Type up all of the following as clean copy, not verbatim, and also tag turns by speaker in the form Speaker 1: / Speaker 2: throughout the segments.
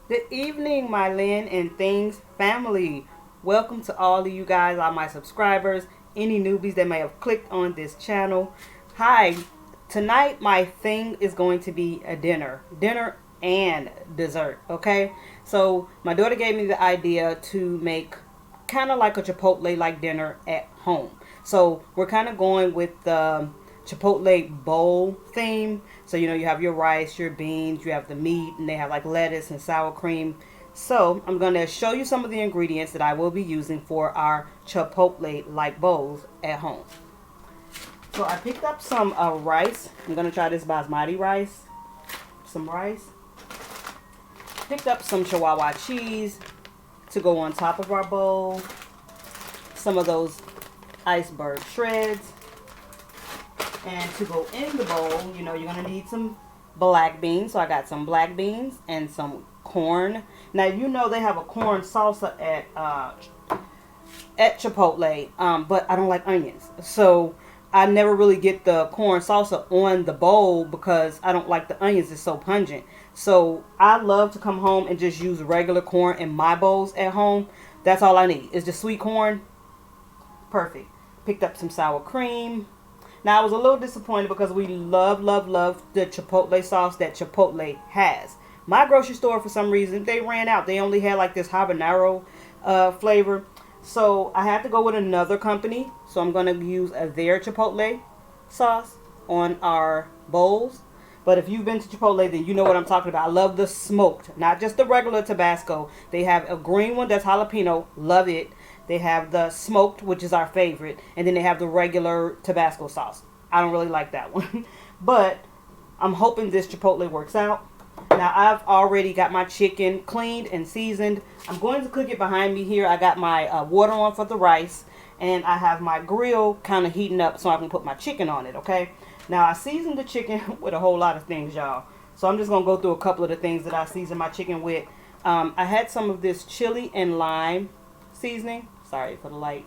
Speaker 1: Good evening, my Lynn and Things family. Welcome to all of you guys, all my subscribers, any newbies that may have clicked on this channel. Hi, tonight my thing is going to be a dinner and dessert. Okay, so my daughter gave me the idea to make kind of like a Chipotle like dinner at home. So we're kind of going with the Chipotle bowl theme. So, you know, you have your rice, your beans, you have the meat, and they have like lettuce and sour cream. So, I'm going to show you some of the ingredients that I will be using for our Chipotle like bowls at home. So, I picked up some rice. I'm going to try this basmati rice. Some rice. Picked up some Chihuahua cheese to go on top of our bowl. Some of those iceberg shreds. And to go in the bowl, you know, you're going to need some black beans. So I got some black beans and some corn. Now, you know they have a corn salsa at Chipotle, but I don't like onions. So I never really get the corn salsa on the bowl because I don't like the onions. It's so pungent. So I love to come home and just use regular corn in my bowls at home. That's all I need. It's just sweet corn. Perfect. Picked up some sour cream. Now, I was a little disappointed because we love the Chipotle sauce that Chipotle has. My grocery store, for some reason, they ran out. They only had like this habanero flavor. So I had to go with another company. So I'm going to use their Chipotle sauce on our bowls. But if you've been to Chipotle, then you know what I'm talking about. I love the smoked, not just the regular Tabasco. They have a green one that's jalapeno. Love it. They have the smoked, which is our favorite. And then they have the regular Tabasco sauce. I don't really like that one. But I'm hoping this Chipotle works out. Now, I've already got my chicken cleaned and seasoned. I'm going to cook it behind me here. I got my water on for the rice. And I have my grill kind of heating up so I can put my chicken on it, okay? Now, I seasoned the chicken with a whole lot of things, y'all. So I'm just going to go through a couple of the things that I seasoned my chicken with. I had some of this chili and lime seasoning. Sorry for the light.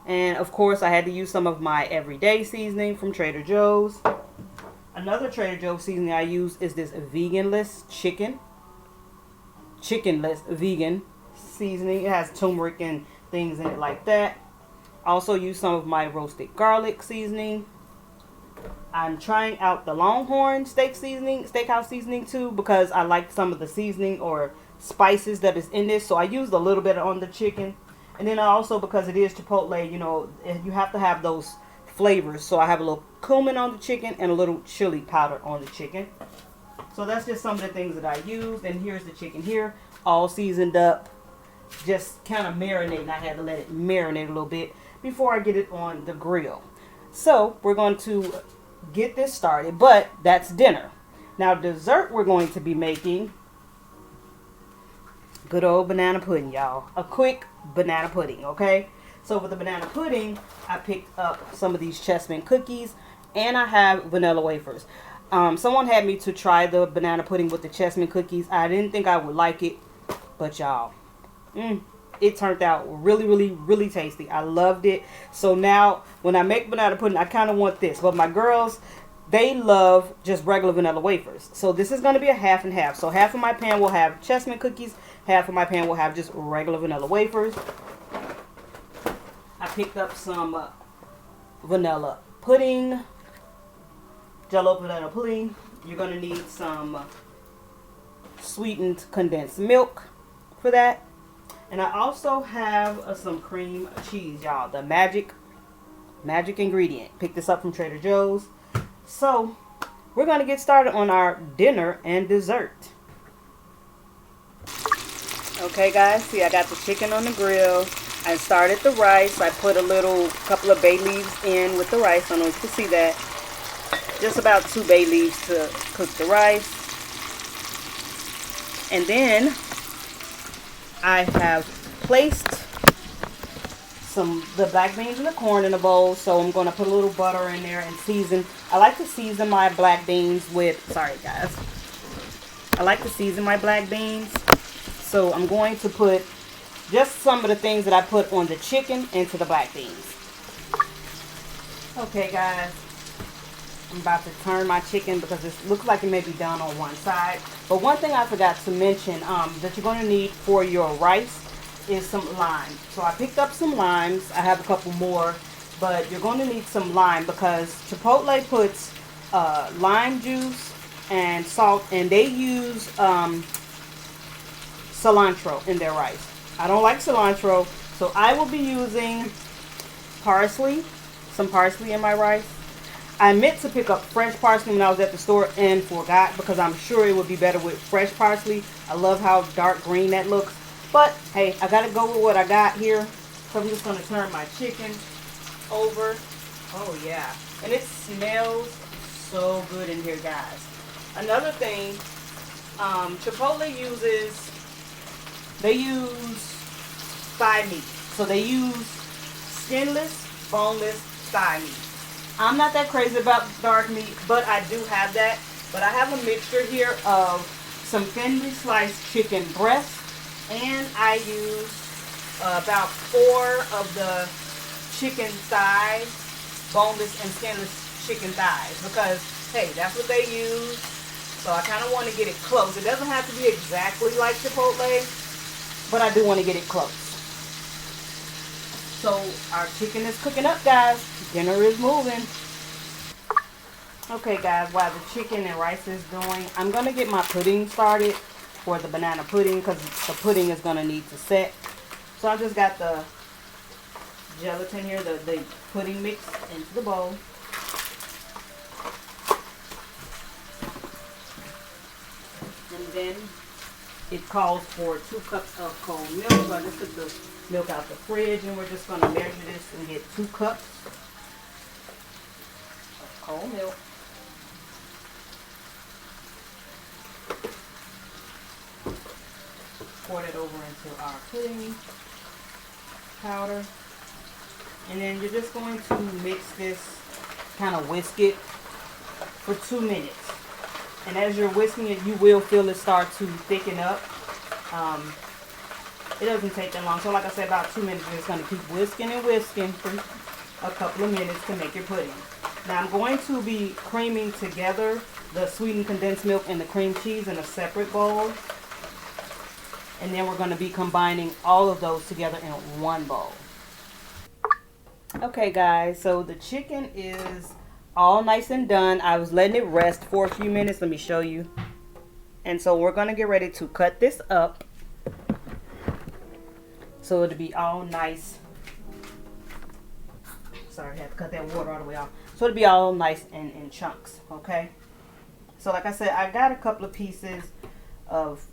Speaker 1: And of course, I had to use some of my everyday seasoning from Trader Joe's. Another Trader Joe's seasoning I use is this chickenless vegan seasoning. It has turmeric and things in it like that. I also use some of my roasted garlic seasoning. I'm trying out the Longhorn steakhouse seasoning too, because I like some of the seasoning or spices that is in this. So I used a little bit on the chicken. And then also, because it is Chipotle, you know, you have to have those flavors. So I have a little cumin on the chicken and a little chili powder on the chicken. So that's just some of the things that I used. And here's the chicken here, all seasoned up, just kind of marinating. I had to let it marinate a little bit before I get it on the grill. So we're going to get this started, but that's dinner. Now, dessert we're going to be making good old banana pudding, y'all. A quick banana pudding, okay? So for the banana pudding, I picked up some of these chessmen cookies, and I have vanilla wafers. Someone had me to try the banana pudding with the chessmen cookies. I didn't think I would like it, but y'all, it turned out really tasty. I loved it. So now when I make banana pudding, I kind of want this. But my girls, they love just regular vanilla wafers. So this is going to be a half and half. So half of my pan will have chessmen cookies. Half of my pan will have just regular vanilla wafers. I picked up some vanilla pudding. Jello vanilla pudding. You're going to need some sweetened condensed milk for that. And I also have some cream cheese, y'all. The magic ingredient. Picked this up from Trader Joe's. So, we're going to get started on our dinner and dessert. Okay, guys. See, I got the chicken on the grill. I started the rice. I put a couple of bay leaves in with the rice. I don't know if you can see that. Just about 2 bay leaves to cook the rice. And then I have placed the black beans and the corn in a bowl. So I'm going to put a little butter in there and season. I like to season my black beans with, sorry guys. I like to season my black beans. So I'm going to put just some of the things that I put on the chicken into the black beans. Okay guys. I'm about to turn my chicken because it looks like it may be done on one side. But one thing I forgot to mention that you're going to need for your rice is some lime. So I picked up some limes. I have a couple more, but you're going to need some lime because Chipotle puts lime juice and salt, and they use cilantro in their rice. I don't like cilantro, so I will be using parsley, some parsley in my rice. I meant to pick up fresh parsley when I was at the store and forgot because I'm sure it would be better with fresh parsley. I love how dark green that looks. But hey, I gotta go with what I got here. So I'm just gonna turn my chicken over. Oh yeah, and it smells so good in here, guys. Another thing, Chipotle they use thigh meat. So they use skinless, boneless thigh meat. I'm not that crazy about dark meat, but I do have that. But I have a mixture here of some thinly sliced chicken breast, and I use about 4 of the chicken thighs, boneless and skinless chicken thighs, because hey, that's what they use. So I kind of want to get it close. It doesn't have to be exactly like Chipotle, but I do want to get it close. So our chicken is cooking up, guys. Dinner is moving. Okay, guys, while the chicken and rice is doing, I'm going to get my pudding started for the banana pudding because the pudding is going to need to set. So I just got the gelatin here, the pudding mix into the bowl. And then it calls for 2 cups of cold milk. So I just took the milk out the fridge, and we're just going to measure this and get 2 cups of cold milk. Pour it over into our pudding powder. And then you're just going to mix this, kind of whisk it for 2 minutes. And as you're whisking it, you will feel it start to thicken up. It doesn't take that long. So like I said, about 2 minutes, you're just going to keep whisking and whisking for a couple of minutes to make your pudding. Now I'm going to be creaming together the sweetened condensed milk and the cream cheese in a separate bowl. And then we're going to be combining all of those together in one bowl. Okay, guys, so the chicken is all nice and done. I was letting it rest for a few minutes. Let me show you. And so we're going to get ready to cut this up, so it'll be all nice. Sorry, I had to cut that water all the way off. So it'll be all nice and in chunks, okay? So like I said, I got a couple of pieces of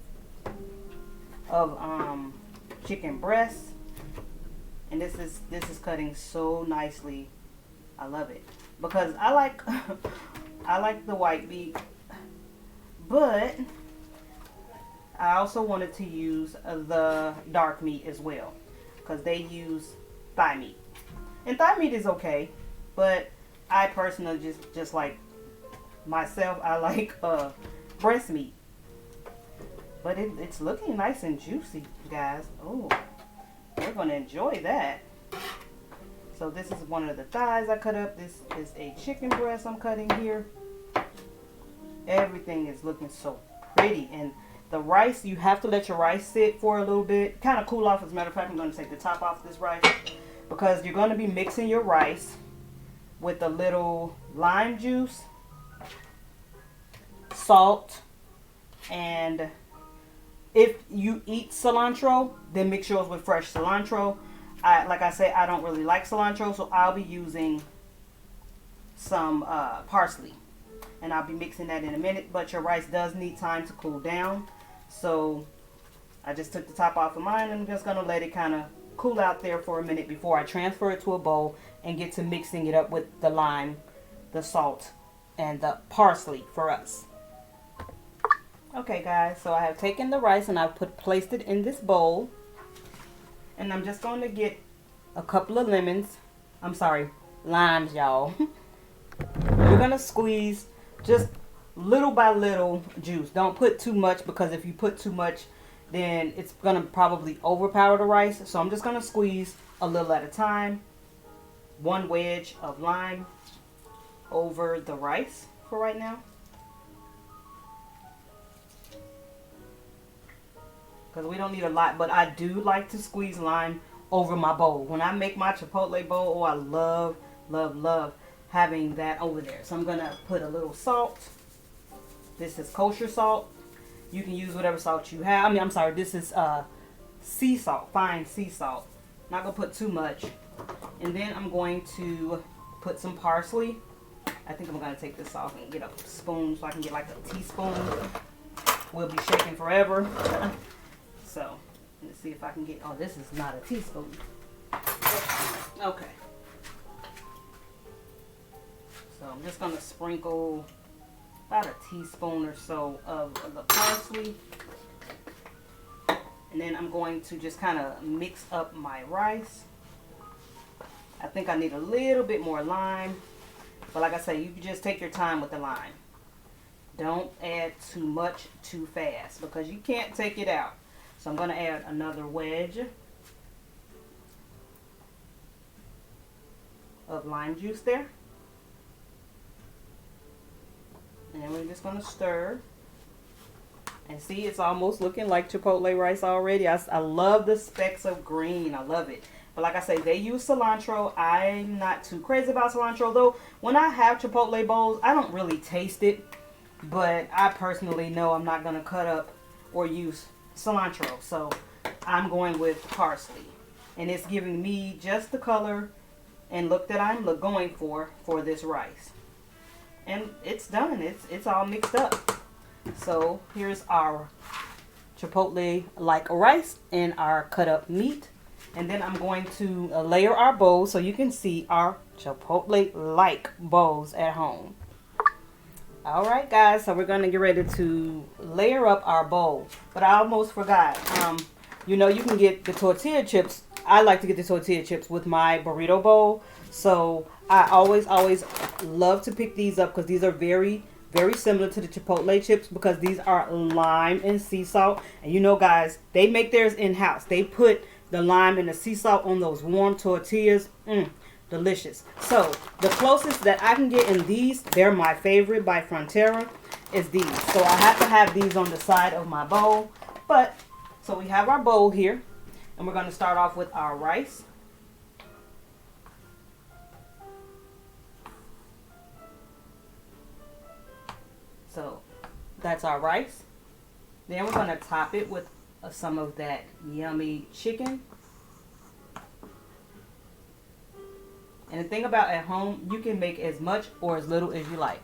Speaker 1: chicken breast, and this is cutting so nicely. I love it because I like I like the white meat, but I also wanted to use the dark meat as well because they use thigh meat, and thigh meat is okay, but I personally just like myself, I like breast meat. But it's looking nice and juicy, guys. Oh, we're going to enjoy that. So this is one of the thighs I cut up. This is a chicken breast I'm cutting here. Everything is looking so pretty. And the rice, you have to let your rice sit for a little bit. Kind of cool off. As a matter of fact, I'm going to take the top off this rice, because you're going to be mixing your rice with a little lime juice, salt, and if you eat cilantro, then mix yours with fresh cilantro. Like I said, I don't really like cilantro, so I'll be using some parsley. And I'll be mixing that in a minute. But your rice does need time to cool down. So I just took the top off of mine, and I'm just going to let it kind of cool out there for a minute before I transfer it to a bowl and get to mixing it up with the lime, the salt, and the parsley for us. Okay, guys, so I have taken the rice and I've placed it in this bowl, and I'm just going to get a couple of lemons. I'm sorry, limes, y'all. We're going to squeeze just little by little juice. Don't put too much, because if you put too much, then it's going to probably overpower the rice. So I'm just going to squeeze a little at a time. 1 wedge of lime. over the rice for right now. Because we don't need a lot, but I do like to squeeze lime over my bowl. When I make my chipotle bowl, oh, I love, love, love having that over there. So I'm going to put a little salt. This is kosher salt. You can use whatever salt you have. I mean, I'm sorry, this is sea salt, fine sea salt. Not going to put too much. And then I'm going to put some parsley. I think I'm going to take this off and get a spoon so I can get like a teaspoon. We'll be shaking forever. So, let's see if I can get, oh, this is not a teaspoon. Okay. So I'm just going to sprinkle about a teaspoon or so of the parsley. And then I'm going to just kind of mix up my rice. I think I need a little bit more lime. But like I say, you can just take your time with the lime. Don't add too much too fast because you can't take it out. So I'm going to add another wedge of lime juice there. And then we're just going to stir. And see, it's almost looking like chipotle rice already. I love the specks of green. I love it. But like I say, they use cilantro. I'm not too crazy about cilantro, though. When I have chipotle bowls, I don't really taste it. But I personally know I'm not going to cut up or use cilantro. So I'm going with parsley. And it's giving me just the color and look that I'm going for this rice. And it's done. It's all mixed up. So here's our chipotle-like rice and our cut up meat. And then I'm going to layer our bowls so you can see our chipotle-like bowls at home. Alright guys, so we're going to get ready to layer up our bowl. But I almost forgot. You know, you can get the tortilla chips. I like to get the tortilla chips with my burrito bowl. So I always love to pick these up because these are very similar to the chipotle chips because these are lime and sea salt. And you know guys, they make theirs in-house. They put the lime and the sea salt on those warm tortillas. Delicious. So the closest that I can get in these, they're my favorite by Frontera, is these. So I have to have these on the side of my bowl. But so we have our bowl here, and we're going to start off with our rice. So that's our rice. Then we're going to top it with some of that yummy chicken. And the thing about at home, you can make as much or as little as you like.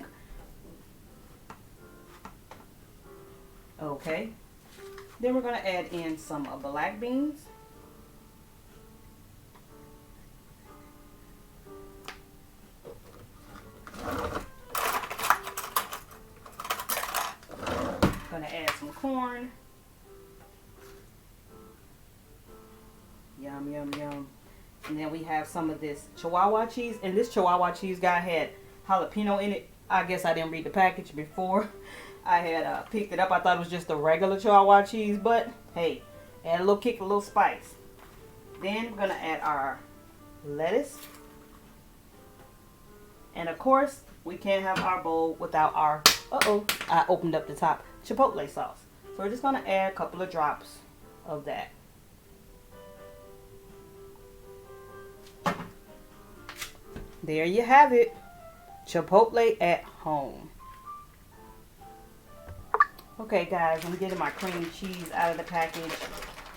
Speaker 1: Okay. Then we're going to add in some black beans. Going to add some corn. Yum, yum, yum. And then we have some of this Chihuahua cheese. And this Chihuahua cheese guy had jalapeno in it. I guess I didn't read the package before I had picked it up. I thought it was just a regular Chihuahua cheese. But hey, add a little kick, a little spice. Then we're going to add our lettuce. And of course, we can't have our bowl without our, I opened up the top, chipotle sauce. So we're just going to add a couple of drops of that. There you have it. Chipotle at home. Okay guys, I'm getting my cream cheese out of the package.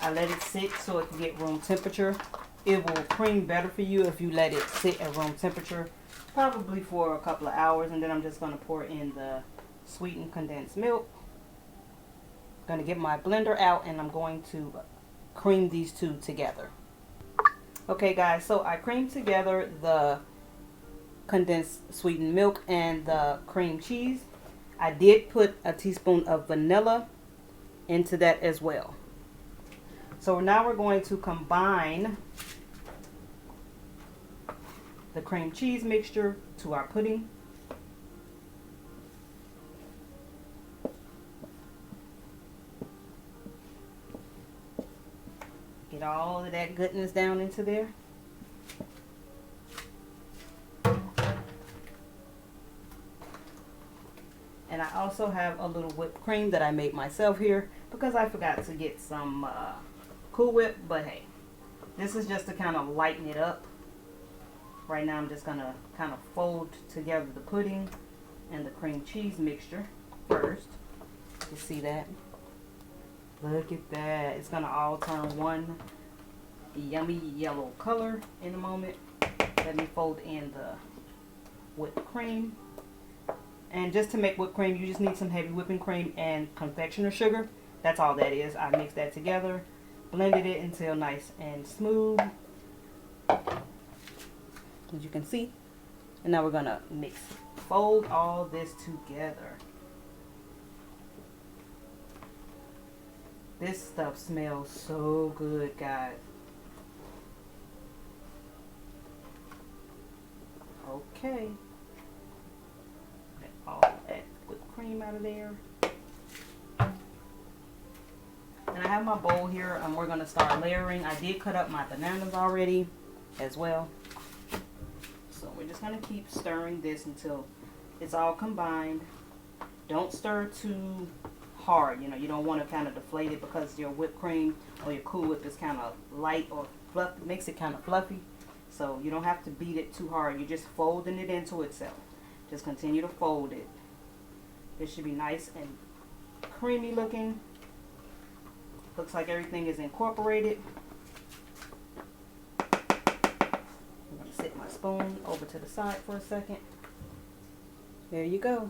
Speaker 1: I let it sit so it can get room temperature. It will cream better for you if you let it sit at room temperature. Probably for a couple of hours. And then I'm just going to pour in the sweetened condensed milk. I'm going to get my blender out and I'm going to cream these two together. Okay guys, so I creamed together the condensed sweetened milk and the cream cheese. I did put a teaspoon of vanilla into that as well. So now we're going to combine the cream cheese mixture to our pudding. Get all of that goodness down into there. also have a little whipped cream that I made myself here because I forgot to get some Cool Whip, but hey, this is just to kind of lighten it up. Right now I'm just going to kind of fold together the pudding and the cream cheese mixture first. You see that? Look at that. It's going to all turn one yummy yellow color in a moment. Let me fold in the whipped cream. And just to make whipped cream, you just need some heavy whipping cream and confectioner sugar. That's all that is. I mixed that together, blended it until nice and smooth, as you can see. And now we're gonna mix it. Fold all this together. This stuff smells so good, guys. Okay. Get all that whipped cream out of there. And I have my bowl here, and we're gonna start layering. I did cut up my bananas already as well. So we're just gonna keep stirring this until it's all combined. Don't stir too hard. You know, you don't want to kind of deflate it because your whipped cream or your Cool Whip is kind of light or fluffy. It makes it kind of fluffy. So you don't have to beat it too hard. You're just folding it into itself. Just continue to fold it. It should be nice and creamy looking. Looks like everything is incorporated. I'm going to set my spoon over to the side for a second. There you go.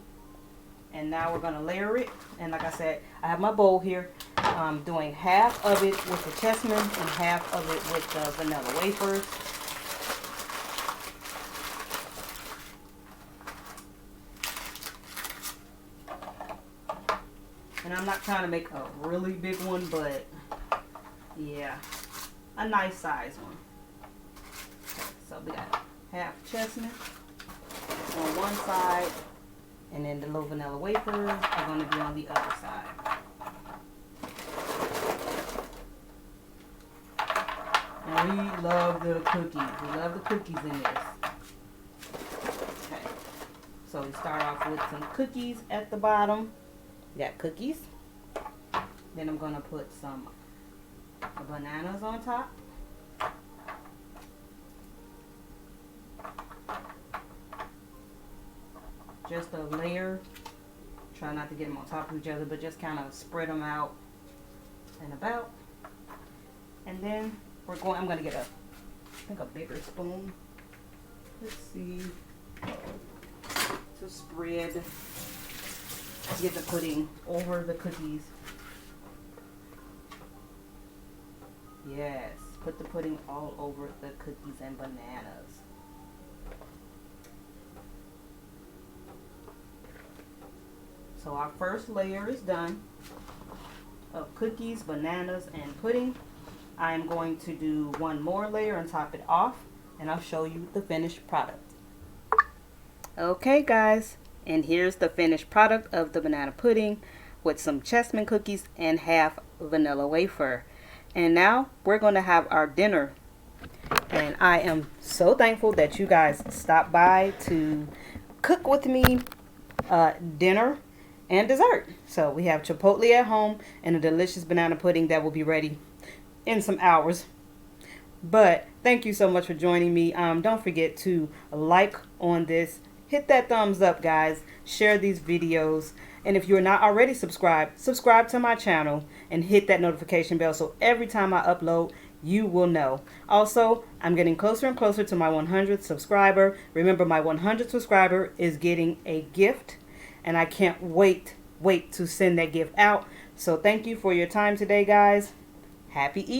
Speaker 1: And now we're going to layer it. And like I said, I have my bowl here. I'm doing half of it with the chessmen and half of it with the vanilla wafers. And I'm not trying to make a really big one, but yeah, a nice size one. Okay, so we got half chestnut on one side, and then the little vanilla wafers are going to be on the other side. And we love the cookies. We love the cookies in this. Okay, so we start off with some cookies at the bottom. Got cookies. Then I'm gonna put some bananas on top. Just a layer. Try not to get them on top of each other, but just kind of spread them out and about. And then I'm gonna get I think a bigger spoon. Let's see. To spread. Get the pudding over the cookies. Yes, put the pudding all over the cookies and bananas. So our first layer is done of cookies, bananas, and pudding. I'm going to do one more layer and top it off, and I'll show you the finished product. Okay, guys. And here's the finished product of the banana pudding with some chessmen cookies and half vanilla wafer. And now we're going to have our dinner. And I am so thankful that you guys stopped by to cook with me dinner and dessert. So we have Chipotle at home and a delicious banana pudding that will be ready in some hours. But thank you so much for joining me. Don't forget to like on this. Hit that thumbs up, guys. Share these videos. And if you're not already subscribed, subscribe to my channel and hit that notification bell so every time I upload, you will know. Also, I'm getting closer and closer to my 100th subscriber. Remember, my 100th subscriber is getting a gift, and I can't wait to send that gift out. So thank you for your time today, guys. Happy Easter.